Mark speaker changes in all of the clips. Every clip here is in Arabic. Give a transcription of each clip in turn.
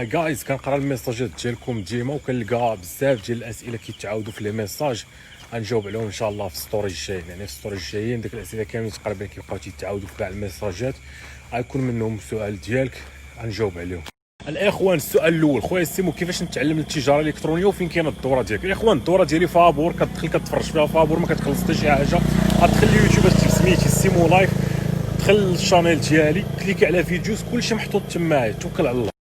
Speaker 1: جايز كنقرا الميساجات ديالكم ديما وكنلقى بزاف ديال الاسئله كيتعاودوا في لي ميساج. غنجاوب عليهم ان شاء الله في ستوري الجايين، يعني في ستوري الجايين ديك الاسئله كاملين تقريبا كيبقاو تيتعاودوا في كاع الميساجات، غيكون منهم السؤال ديالك غنجاوب عليهم. الاخوان السؤال الاول، خويا سيمو كيفاش نتعلم التجاره الالكترونيه وفين كاينه الدوره ديالك؟ الاخوان الدوره ديالي فابور، كتدخل كتفرج فيها فابور، ما كتخلص حتى شي حاجه. غتدخل اليوتيوب تكتب سميتي سيمولايف، دخل الشانيل ديالي كليكي على فيديوز كلشي محطوط تمايا، توكل على الله.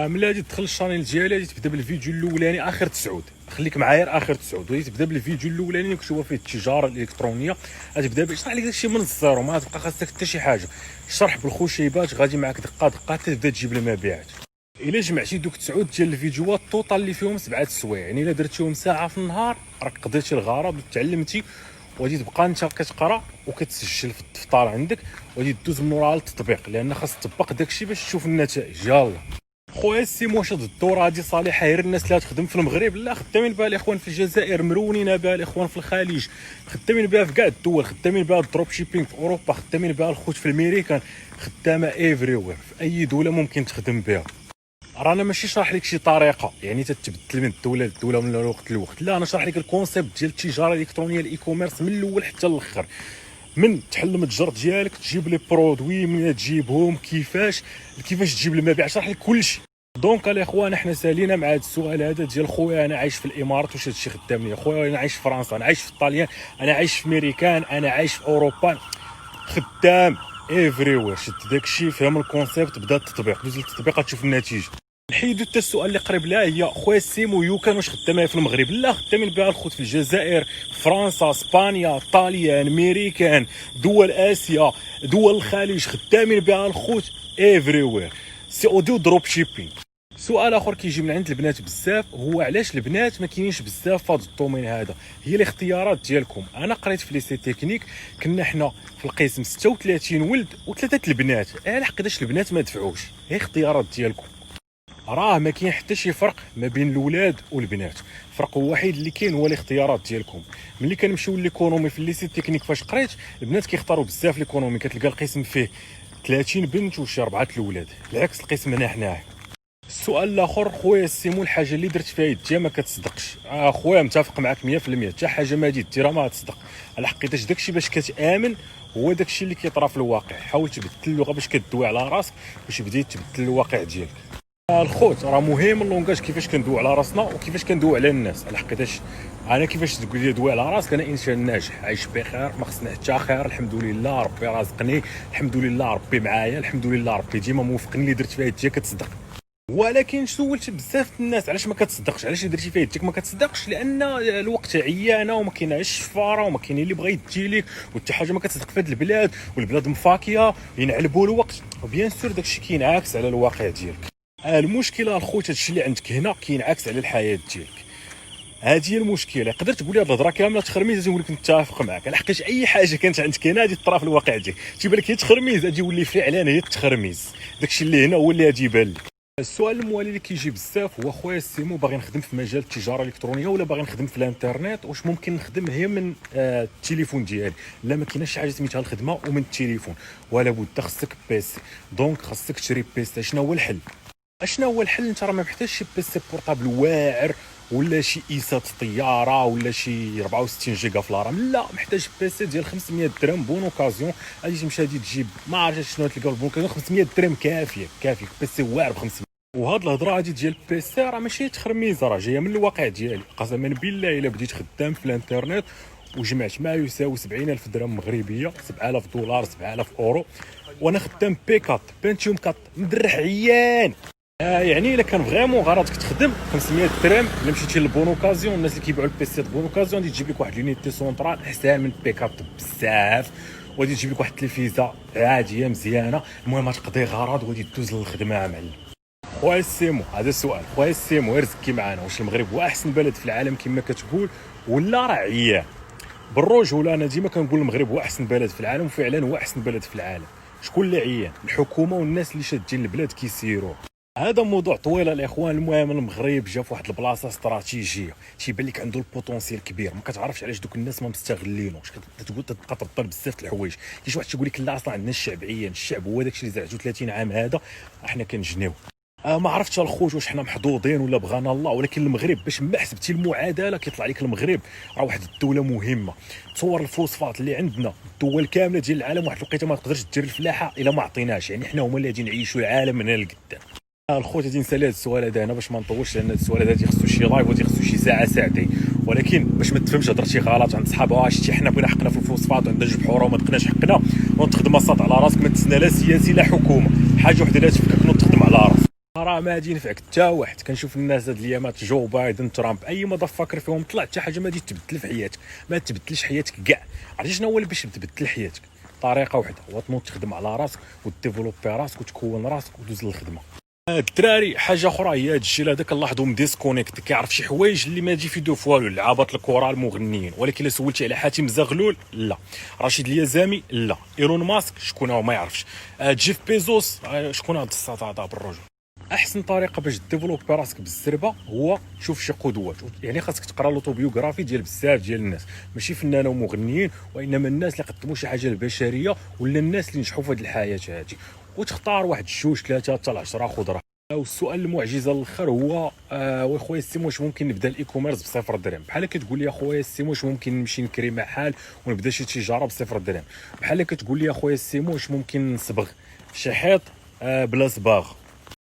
Speaker 1: ملي غادي تدخل الشانيل ديالي غادي تبدا بالفيديو الاولاني اخر 9، خليك معايا اخر 9، غادي تبدا بالفيديو الاولاني اللي كتشوف فيه التجاره الالكترونيه، غتبدا بيشرح لك داكشي من الزيرو، ما تبقى خاصك حتى شي حاجه، الشرح بالخشيبات غادي معاك دقه دقه تبدا تجيب المبيعات. الا جمعتي دوك 9 ديال الفيديوهات التوتال اللي فيهم 7 سوايع، يعني الا درتيهم ساعه في النهار راك قضيتي الغرض وتعلمتي، وغادي تبقى انت كتقرا وكتسجل في الدفتر عندك، وغادي دوز من وراها للتطبيق، لان خاص تطبق داكشي باش تشوف النتائج. يلا خويا سيمو، واش هاد الدوره هادي صالحه غير الناس اللي تخدم في المغرب؟ لا، خدامين بها الاخوان في الجزائر، مرونين بها الاخوان في الخليج، خدامين بها في كاع الدول، خدامين بها الدروب شيبينغ في اوروبا، خدامين بها الخوت في الميريكان، خدامه ايفري وير، في اي دوله ممكن تخدم بها. رانا ماشي شرح لك شي طريقه يعني تتبدل من الدوله للدوله من الوقت للوقت، لا، انا شرح لك الكونسيبت ديال التجاره الالكترونيه الاي كوميرس من الاول حتى الاخر، من تحل المتجر ديالك، تجيب لي برودوي، من تجيبهم، كيفاش تجيب المبيع، شرح لك كلشي. دونك الاخوان احنا سالينا مع هذا السؤال هذا ديال خويا انا عايش في الامارات واش هادشي خدام ليا؟ خويا انا عايش في فرنسا، انا عايش في الطاليان، انا عايش في امريكان، انا عايش في اوروبا، خدام ايفري وير. شد داكشي، فهم الكونسيبت، بدا التطبيق، دوز للتطبيق غتشوف النتيجه. نحيدو حتى السؤال اللي قريب لها، هي خويا سيمو يوكان واش خدامه في المغرب؟ لا، خدامين بها الخوت في الجزائر، فرنسا، اسبانيا، طاليان، امريكان، دول اسيا، دول الخليج، خدامين بها الخوت ايفري وير. سي اوديو دروب شيبينغ. سؤال اخر كيجي من عند البنات بزاف هو علاش البنات ما كاينينش بزاف في هذا الدومين هذا؟ هي الاختيارات ديالكم. انا قريت في ليسي تكنيك، كنا حنا في القسم 36 ولد و3 البنات، لحقاش البنات ما دفعوش؟ هي اختيارات ديالكم، راه ما كاين حتى شي فرق ما بين الاولاد والبنات، الفرق الوحيد اللي كاين هو الاختيارات ديالكم. ملي كنمشيو ليكونومي في الليسي تكنيك فاش قريت، البنات كيختاروا بزاف ليكونومي، كتلقى القسم فيه 30 بنت وشي 4 الاولاد، العكس القسم هنا حناه. السؤال الاخر، خويا سيمو الحاجه اللي درت فيها يديا ما كتصدقش. خويا متفق معك 100%، حتى حاجه ما ديرها ما تصدق، على حقيقه داكشي باش كتامن هو داكشي اللي كيطرا في الواقع. حاول تبدل اللغه باش كدوي على راسك، باش بديت تبدل الواقع ديالك. الخوت راه مهم اللونغاج، كيفاش كندوي على راسنا وكيفاش كندوي على الناس، على حقيقه انا كيفاش تقول لي دوي على راسك، انا انسان ناجح عايش بخير، ما خصني حتى خير، الحمد لله ربي رازقني، الحمد لله ربي معايا، الحمد لله ربي ديما موفقني، اللي درت فيها يديا كتصدق. ولكن سولت بزاف الناس علاش ما كتصدقش، علاش درتي فيها يديك ما كتصدقش؟ لان الوقت عيانه وما كايناش الشفاره وما كاين اللي بغى يدي لك، وحتى حاجه ما كتصدق في هذه البلاد، والبلاد مفاكيه ينعلبوا الوقت، وبيان سور داكشي كينعكس على الواقع ديالك. المشكله الخوت هادشي اللي عندك هنا كينعكس على الحياه ديالك، هذه هي المشكله. يقدر تقول لي هاد الهضره كامله تخرميز، نقول لك نتفق معك، على حقاش اي حاجه كانت عندك هنا غادي تطرا في الواقع ديالك، تيبان لك هي تخرميز غادي يولي فعلا هي التخرميز، داكشي اللي هنا هو اللي غادي يبان لك. السؤال الموالي اللي كيجي بزاف هو خويا سيمو باغي نخدم في مجال التجاره الالكترونيه ولا باغي نخدم في الانترنت، واش ممكن نخدم هي من التليفون ديالي؟ لا، ما كايناش شي حاجه سميتها الخدمه ومن التليفون، ولا بد خصك بيسي، دونك خصك تشري بيسي. شنو هو الحل؟ انت راه ما محتاجش شي بيسي بورطابل واعر ولا شي ايسات طياره ولا شي 64 جيجا في الرام، لا، محتاج بيسي ديال 500 درهم بون اوكازيون، غادي تمشي غادي تجيب ما عرفتش شنو تلقاو بون اوكازيون 500 درهم كافيه بيسي واعر ب 500. وهاد الهضره هادي ديال البيسي راه ماشي تخرميزه، راه جايه من الواقع ديالي، قسما بالله الا بديت خدام في الانترنت وجمعت ما يساوي 70,000 درهم مغربيه، 7000 دولار، 7000 اورو، وانا خدام بيكات بنتيوم كات مدرح عيان. يعني الا كان فريمون غرضك تخدم 500 درهم، الا مشيتي للبون اوكازيون، الناس اللي كيبيعوا البيسي بون اوكازيون غادي تجيب لك واحد لونيتي سونطرال احسن من بيكات بزاف، وغادي تجيب لك واحد التلفيزه عاديه مزيانه، المهم تقضي غرض وغادي دوز للخدمه معلم. خويا سيمو، هذا السؤال، خويا سيمو غير زكي معانا، واش المغرب هو احسن بلد في العالم كما كتقول ولا راه عيان؟ بالرجوله انا ديما كنقول المغرب هو احسن بلد في العالم، وفعلا هو احسن بلد في العالم. شكون اللي عيان؟ الحكومه والناس اللي شادين البلاد كيسيروا. هذا موضوع طويل الاخوان. المهم المغرب جا في واحد البلاصه استراتيجيه، تيبان لك عنده البوتونسيال كبير، ما كتعرفش علاش دوك الناس ما مستغلينوش، كتقول تبقى تبطل بزاف د الحوايج. كاين شي واحد تيقول لك لا اصلا عندنا الشعبيه، الشعب هو داكشي اللي زرعتو 30 عام هذا احنا كنجنيو. ما عرفتش الخوت واش حنا محظوظين ولا بغانا الله، ولكن المغرب باش ما حسبتي المعادله كيطلع لك المغرب راه واحد الدوله مهمه. تصور الفوسفات اللي عندنا الدول كامله ديال العالم واحد الوقيته ما تقدرش دير الفلاحه الا ما عطيناش، يعني حنا هما اللي غادي نعيشوا العالم من هنا لقدام. الخوت غادي نسالي هذا السؤال هذا هنا باش ما نطولش، لان هذا السؤال هذا تيخصو شي لايف وتيخصو شي ساعه ساعتين، ولكن باش ما تفهمش هضرتي غلط عند صحابها شتي حنا بغينا حقنا في الفوسفات وعندنا جوج بحوره وما دقناش حقنا ونتخدم الصاد على راسك، ما تسنى لا سياسي لا حكومه، حاجه وحده اللي تفكك وتخدم على راسك. راه ما غادي ينفعك حتى واحد. كنشوف الناس هاد الايامات جو بايدن ترامب اي مضفكر فيهم طلع حتى حاجه ما غادي تبدل في حياتك، ما تبدلش حياتك كاع. عرفتي شنو هو اللي باش تبدل حياتك؟ طريقه واحده، هو تنوض تخدم على راسك وديفلوبي راسك وتكون راسك ودوز للخدمه. الدراري حاجه اخرى هي هاد الشيء هذا كنلاحظوا مديسكونيكت، كيعرف شي حوايج اللي ما يجي في في والو، لعابات الكره المغنيين، ولكن الا سولتي على حاتم زغلول لا، رشيد اليزامي لا، ايلون ماسك شكون هو ما يعرفش، جيف بيزوس شكون هذا السطاطا بالرجل. احسن طريقه باش ديفلوبي راسك بالزربه هو شوف شي قدوات، يعني خاصك تقرا لوطوبيوغرافي ديال بزاف ديال الناس، ماشي فنانه ومغنيين وانما الناس اللي قدموا شي حاجه للبشريه ولا الناس اللي نجحوا في هذه الحياه هذه، وتختار واحد جوج ثلاثه حتى 10 خضره. والسؤال المعجزه الاخر هو واخويا السيمو واش ممكن نبدا الايكوميرس بصفر درهم؟ بحال كتقول لي اخويا السيمو واش ممكن نمشي نكري محل ونبدا شي تجاره بصفر درهم؟ بحال كتقول لي اخويا السيمو واش ممكن نصبغ شي حيط بلا صباغ؟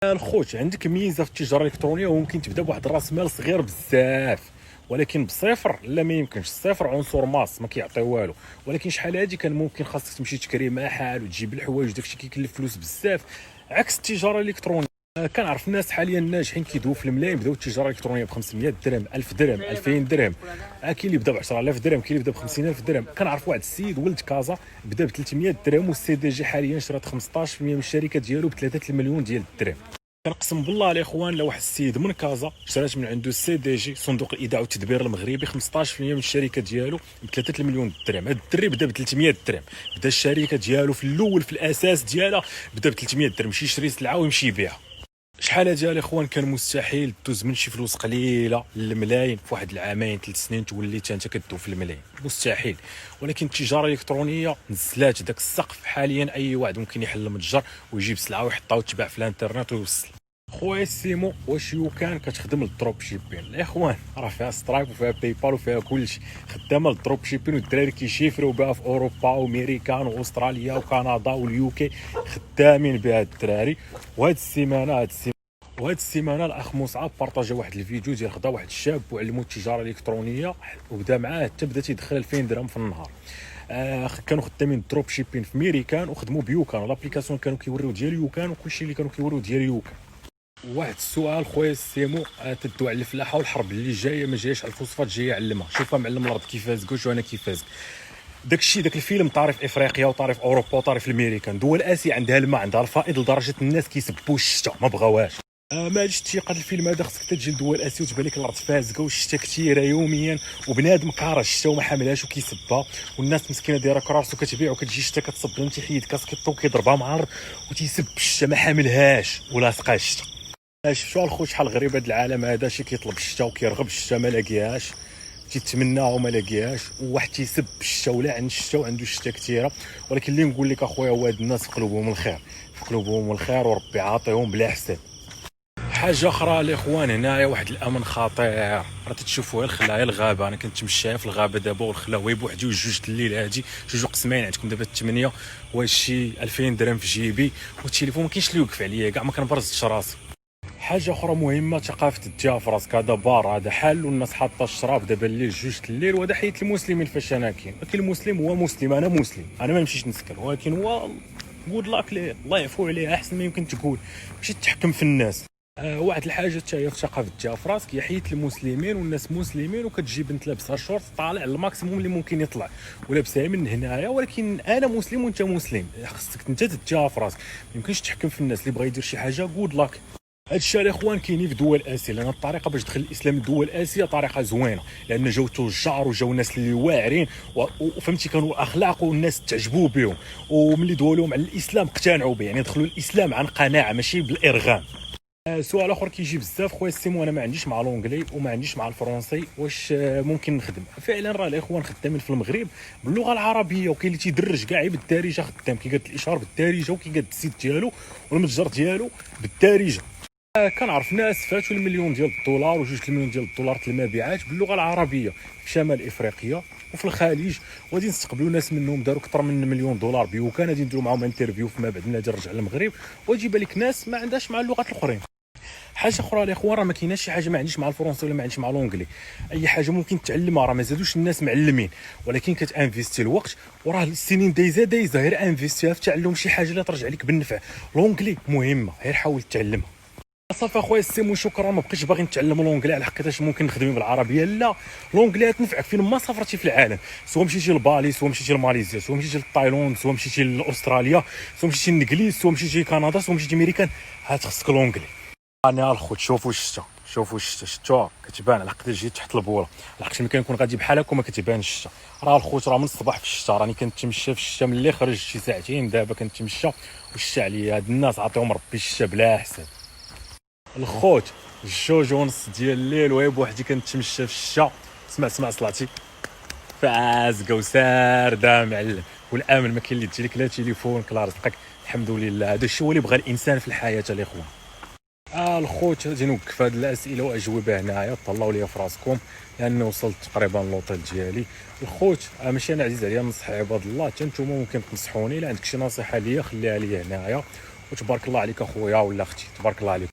Speaker 1: الخوت عندك ميزه في التجاره الالكترونيه وممكن تبدا بواحد راس مال صغير بزاف، ولكن بصفر لا ما يمكنش. الصفر عنصر ماس ما كيعطي والو، ولكن شحال هادي كان ممكن خاصك تمشي تكري محل وتجيب الحوايج داكشي كيكلف فلوس بزاف، عكس التجاره الالكترونيه. كنعرف الناس حاليا ناجحين كيدويو في الملايين بداو التجاره الالكترونيه ب 500 درهم 1000 درهم 2000 درهم، كاين اللي بدا ب 10000 درهم، كاين اللي بدا ب 50000 درهم. كنعرف واحد السيد ولد كازا بدا ب 300 درهم، والسي دي جي حاليا شرات 15% من الشركه ديالو ب 3 المليون ديال الدرهم. كنقسم بالله الاخوان لو واحد السيد من كازا شرات من عنده السي دي جي صندوق الايداع والتدبير المغربي 15% من الشركه ديالو ب 3 المليون درهم، هذا الدري بدا ب 300 درهم، بدا الشركه ديالو في الاول في الاساس ديالها بدا ب 300 درهم، يمشي يشري سلعه ويمشي يبيعها. شحال هادي الاخوان كان مستحيل دوز من شي فلوس قليله للملايين في واحد العامين 3 سنين تولي انت كدو في الملايين، مستحيل. ولكن التجاره الالكترونيه نزلات داك السقف، حاليا اي واحد ممكن يحل متجر ويجيب سلعه ويحطها وتباع في الانترنت ويوصل. خويا سيمو واش يو كان كتخدم للدروب شيبين؟ الاخوان راه فيها سترايب وفيها باي بال وفيها كلشي، خدامه للدروب شيبين والدراري كيشيفروا بها في اوروبا وامريكان واستراليا وكندا واليوكي، خدامين بها الدراري. وهاد السيمانه الاخ مصعب بارطاجا واحد الفيديو ديال خدا واحد الشاب وعلمو التجاره الالكترونيه وبدا معاه حتى بدا تيدخل 2000 درهم في النهار. كانوا خدامين دروب شيبين في ميريكان وخدموا بيوكان، لابليكاسيون كانوا كيوريو ديال يوكان وكلشي اللي كانوا كيوريو ديال يوكان. واحد السؤال خويا السيمو، تدو على الفلاحه والحرب اللي جايه ما جايش على الفوسفات، جايه علمها. شوفها معلم الارض كيفاش كوش وانا كيفاش داكشي داك الفيلم طارف افريقيا وطارف اوروبا وطارف الامريكان. دول اسيا عندها الماء عندها الفائض لدرجه الناس كيسبوا الشتاء ما بغاوهاش. ما هادش تيقاد الفيلم هذا خصك تجي لدول اسيا وتبان لك الارض فازقه والشتاء كثيره يوميا وبنادم كاره الشتاء وما حاملهاش وكيسبها، والناس مسكينه دايره كراس وكتبيع وكتجي الشتاء كتصب لهم تيحيد كاسكيطو وكيضربها مع الارض وتيسب الشتاء ما حاملهاش ولاصقها الشتاء. شفتوا الخوت شحال غريب هذا العالم هذا، شي كيطلب الشتاء وكيرغب الشتاء ما لاقيهاش، تيتمناها وما لاقيهاش، وواحد تيسب الشتاء ولا عند الشتاء وعنده الشتاء كثيره. ولكن اللي نقول لك اخويا هو هاد الناس في قلوبهم الخير، في قلوبهم الخير وربي عاطيهم بلا حساب. حاجه اخرى الاخوان، هنايا واحد الامن خطير، راه تتشوفوا الخلايا الغابه. انا كنت مشايه في الغابه دابا والخلا هو بوحدي وجوج الليل هادي جوج قسمين عندكم دابا 8 واش شي 2000 درهم في جيبي والتليفون ما كاينش اللي يوقف عليا كاع، ما كنبرزش راسي. حاجه اخرى مهمه ثقافه الدجا في راسك، هذا بار هذا حل والناس حاطه الشراب دابا الليل جوج الليل، وهذا حياه المسلمين فاش انا كاين. ولكن المسلم هو مسلم، انا مسلم، انا ما نمشيش نسكر، ولكن هو جود لاك ليه الله يعفو عليه احسن ما يمكن تقول، ماشي تحكم في الناس. واحد الحاجه حتى هي في ثقافه الدجا في راسك، هي حياه المسلمين والناس مسلمين، وكتجي بنت لابسه شورت طالع الماكسيموم اللي ممكن يطلع ولابسها من هنايا، ولكن انا مسلم وانت مسلم، خصك انت تتجا في راسك، ما يمكنش تحكم في الناس. اللي بغى يدير شي حاجه جود لاك. هاد الشيء الاخوان كاينين في دول اسيا، لان الطريقه باش دخل الاسلام لدول اسيا طريقه زوينه، لان جاو تجار وجاو ناس اللي واعرين وفهمتي كانوا اخلاق والناس تعجبوا بهم، وملي دوا لهم على الاسلام اقتنعوا به، يعني دخلوا الاسلام عن قناعه ماشي بالارغام. سؤال اخر كيجي بزاف خويا السيمو، انا ما عنديش مع لونجلي وما عنديش مع الفرنسي، واش ممكن نخدم؟ فعلا راه الاخوان خدامين في المغرب باللغه العربيه، وكاين اللي تيدرج كاع بالدارجه خدام، كيقاد الاشهار بالدارجه وكيقاد السيت ديالو والمتجر ديالو بالدارجه. كنعرف ناس فاتوا المليون ديال الدولار وجوج المليون ديال الدولار المبيعات باللغه العربيه في شمال افريقيا وفي الخليج، وغادي نستقبلوا ناس منهم داروا اكثر من مليون دولار بوكان، غادي نديروا معاهم انترفيو فيما بعد ملي نرجع للمغرب، وتجيب لك ناس ما عندهاش مع اللغات الاخرين. حاجه اخرى الاخوان، راه ما كايناش شي حاجه ما عنديش مع الفرنسي ولا ما عنديش مع لونجلي، اي حاجه ممكن تعلمها، راه ما زادوش الناس معلمين، ولكن كتانفيستي الوقت، وراه السنين دايزه غير انفيستيها في تعلم شي حاجه اللي ترجع لك بالنفع. لونجلي مهمه، غير حاول تعلمها. صافي اخويا سيمو، شكرا. ما بقيتش باغي نتعلم لونجلي على حقيقه ممكن نخدم بالعربيه، لا لونجلي تنفعك فين ما سافرتي في العالم، سواء مشيتي لبالي، سواء مشيتي لماليزيا، سواء مشيتي لتايلاند، سواء مشيتي لاستراليا، سواء مشيتي للانجليز، سواء مشيتي لكندا، سواء مشيتي امريكان، خصك لونجلي. انا الخوت شوفوا الشتا شتوها كتبان على حق جيت تحت البوله، لحقاش ملي كنكون غادي بحال هكا ما كتبانش الشتا. راه الخوت راه من الصباح في الشتا، راني كنتمشى في الشتا ملي خرجت شي ساعتين، دابا كنتمشى والشتا عليا. هاد الناس عطيهم ربي الشتا بلا حساب. الخوت الجوج ونص ديال الليل وهي بوحدي كنتمشى في الشتا، سمع صلاتي فازقه وسارده معلم، والامل ما كاين اللي تجيلك لا تليفونك لا رزقك. الحمد لله، هذا الشيء هو اللي بغى الانسان في الحياه الاخوان. الخوت غادي نوقف هاد الاسئله واجوبه هنايا، طلعوا لي في راسكم لان وصلت تقريبا لوطيل ديالي. الخوت ماشي انا عزيز عليا نصح عباد الله، حتى نتوما ممكن تنصحوني، الا عندك شي نصيحه ليا خليها لي هنايا. وتبارك الله عليك اخويا ولا اختي، تبارك الله عليك.